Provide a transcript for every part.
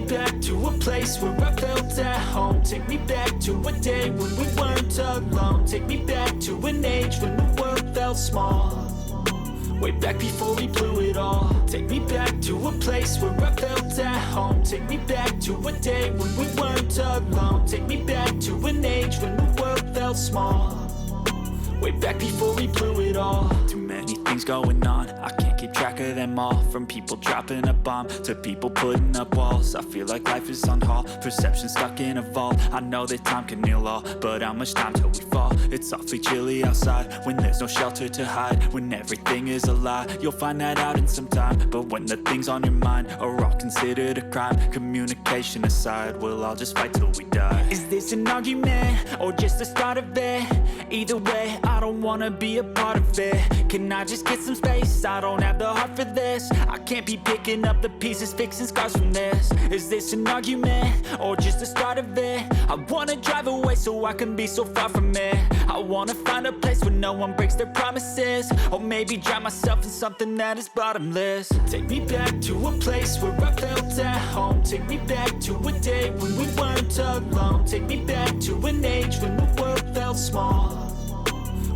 back to a place where I felt at home. Take me back to a day when we weren't alone. Take me back to an age when the world felt small, way back before we blew it all. Take me back to a place where I felt at home. Take me back to a day when we weren't alone. Take me back to an age when the world felt small, way back before we blew it all. Too many things going on, I can't keep track of them all. From people dropping a bomb to people putting up walls. I feel like life is on hold, perception stuck in a vault. I know that time can heal all, but how much time till we fall? It's awfully chilly outside when there's no shelter to hide. When everything is a lie, you'll find that out in some time. But when the things on your mind are all considered a crime, communication aside, we'll all just fight till we die. Is this an argument or just the start of it? Either way, I don't wanna be a part of it. Can I just get some space? I don't have the heart for this. I can't be picking up the pieces, fixing scars from this. Is this an argument or just the start of it? I wanna drive away so I can be so far from it. I wanna find a place where no one breaks their promises, or maybe drown myself in something that is bottomless. Take me back to a place where I felt at home. Take me back to a day when we weren't alone. Take me back to an age when the world felt small,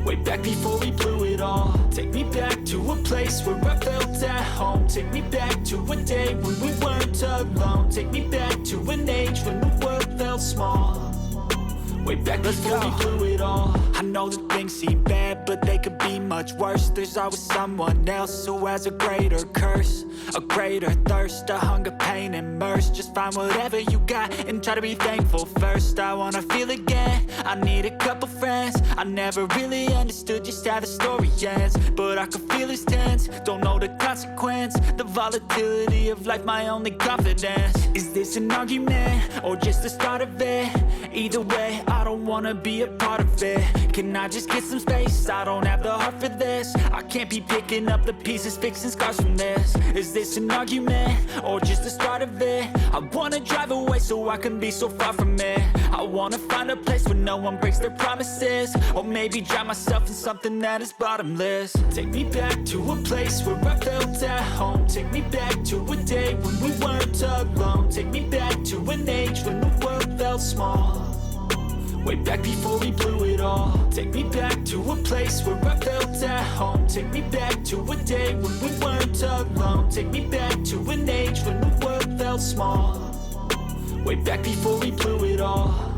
way back before we blew it all. Take me back to a place where I felt at home. Take me back to a day when we weren't alone. Take me back to an age when the world felt small, way back before we blew it all. I know that things seem bad, but they could be much worse. There's always someone else who has a greater curse, a greater thirst, a hunger, pain, and mercy. Just find whatever you got and try to be thankful first. I wanna feel again, I need a couple friends. I never really understood just how the story ends, but I can feel it's tense, don't know the consequence. The volatility of life, my only confidence. Is this an argument or just the start of it? Either way, I don't wanna be a part of it. Can I just get some space? I don't have the heart for this. I can't be picking up the pieces, fixing scars from this. Is this an argument or just the start of it? I wanna drive away so I can be so far from it. I wanna find a place where no one breaks their promises, or maybe drown myself in something that is bottomless. Take me back to a place where I felt at home. Take me back to a day when we weren't alone. Take me back to an age when the world felt small, way back before we blew it all. Take me back to a place where I felt at home. Take me back to a day when we weren't alone. Take me back to an age when the world felt small, way back before we blew it all.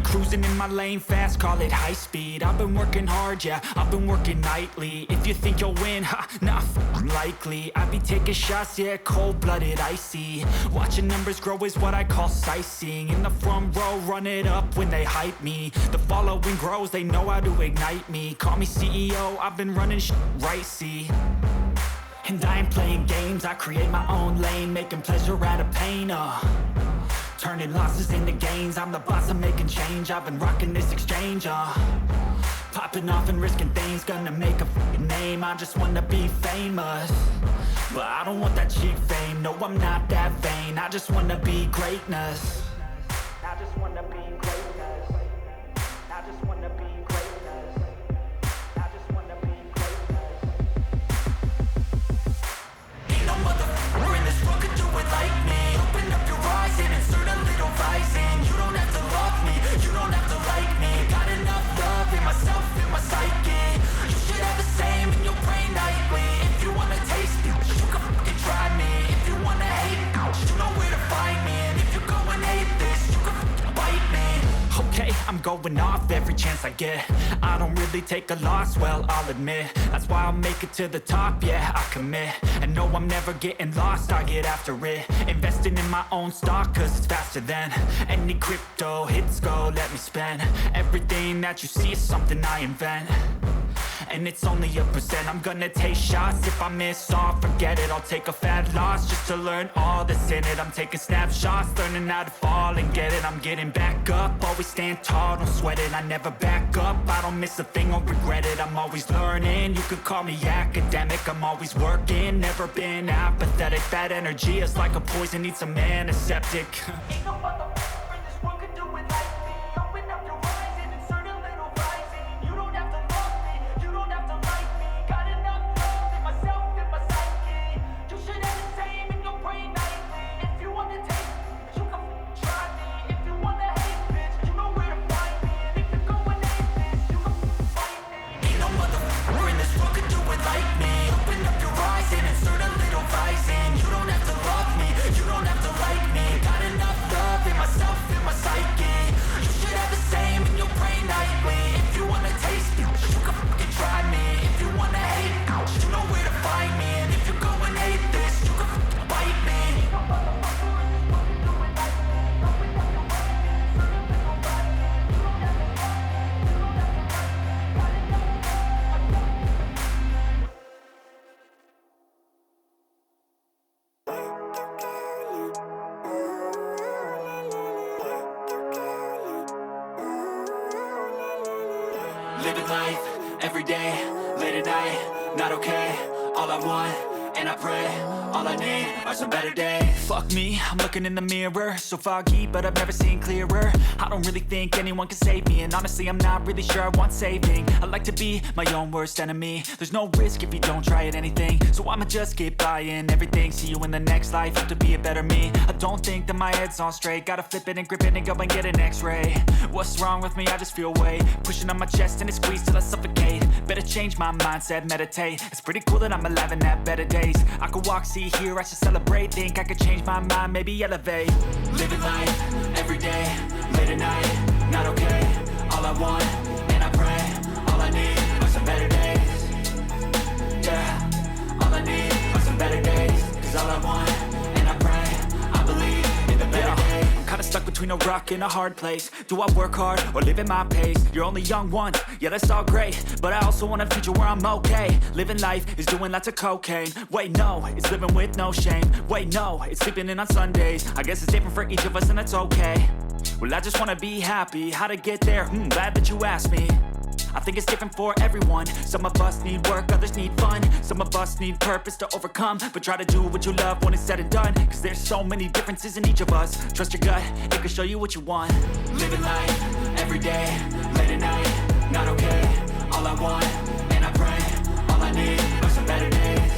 Cruising in my lane fast, call it high speed. I've been working hard, yeah, I've been working nightly. If you think you'll win, ha, nah, likely. I be taking shots, yeah, cold-blooded, icy. Watching numbers grow is what I call sightseeing. In the front row, run it up when they hype me. The following grows, they know how to ignite me. Call me CEO, I've been running right, see. And I ain't playing games, I create my own lane, making pleasure out of pain, turning losses into gains. I'm the boss, I'm making change. I've been rocking this exchange, popping off and risking things. Gonna make a f***ing name. I just wanna be famous, but I don't want that cheap fame. No, I'm not that vain. I just wanna be greatness. I just wanna be greatness. I just wanna be greatness. I just wanna be greatness. Ain't no motherfucker in this world could do it like me. Open up your eyes and insert a little rising. You don't have to love me, you don't have to like me. Got enough love in myself, in my psyche. You should have the same in your brain nightly. If you wanna taste me, you can fucking try me. If you wanna hate, you know where to find me. And if you're going hate I'm going off every chance I get. I don't really take a loss, well, I'll admit. That's why I'll make it to the top, yeah, I commit. And no, I'm never getting lost, I get after it. Investing in my own stock, cause it's faster than any crypto hits go, let me spend. Everything that you see is something I invent. And it's only a percent. I'm gonna take shots. If I miss all, forget it. I'll take a fat loss just to learn all that's in it. I'm taking snapshots, learning how to fall and get it. I'm getting back up, always stand tall, don't sweat it. I never back up, I don't miss a thing or regret it. I'm always learning, you could call me academic. I'm always working, never been apathetic. That energy is like a poison, needs some antiseptic. Ain't no motherfucker in this world could do it like me. Open up your eyes and insert a little rising. You don't have to love me, you don't have to like me. Got enough love in myself, in my psyche. You should have the same in your brain nightly. If you want to taste me, you can try me. If you want to hate, bitch, you know where to find me. And if you're going atheist, you can fight me. Ain't no motherfucker in this world could do it like me. Open up your eyes and insert a little rising. You don't have to love me, you don't have to like me. Got enough love in myself, in my psyche. You should have the same in your brain nightly. If you wanna taste me, you can fucking try me. If you wanna hate, you know where to find me. And if you're going hate this, you can fucking bite me. Living life, every day, late at night, not okay. All I want, and I pray, all I need are some better days. Fuck me, I'm looking in the mirror, so foggy, but I've never seen clearer. I don't really think anyone can save me, and honestly I'm not really sure I want saving. I like to be my own worst enemy. There's no risk if you don't try at anything, so I'ma just keep buying everything. See you in the next life, have to be a better me. I don't think that my head's on straight, gotta flip it and grip it and go and get an x-ray. What's wrong with me? I just feel weight pushing on my chest and it squeezes till I suffocate. Better change my mindset, meditate. It's pretty cool that I'm alive and have better days. I could walk, see, hear, I should celebrate. Think I could change my mind, maybe elevate. Living life, every day, late at night, not okay. All I want, and I pray, all I need are some better days. Yeah, all I need are some better days. Cause all I want, and I pray, I believe in the better days. I'm kinda stuck between a rock and a hard place. Do I work hard or live at my pace? You're only young once, yeah that's all great, but I also want a future where I'm okay. Living life is doing lots of cocaine. Wait no, it's living with no shame. Wait no, it's sleeping in on Sundays. I guess it's different for each of us and that's okay. Well I just wanna be happy, how to get there? Glad that you asked me. I think it's different for everyone. Some of us need work, others need fun. Some of us need purpose to overcome. But try to do what you love when it's said and done. Cause there's so many differences in each of us. Trust your gut, it can show you what you want. Living life, every day, late at night, not okay.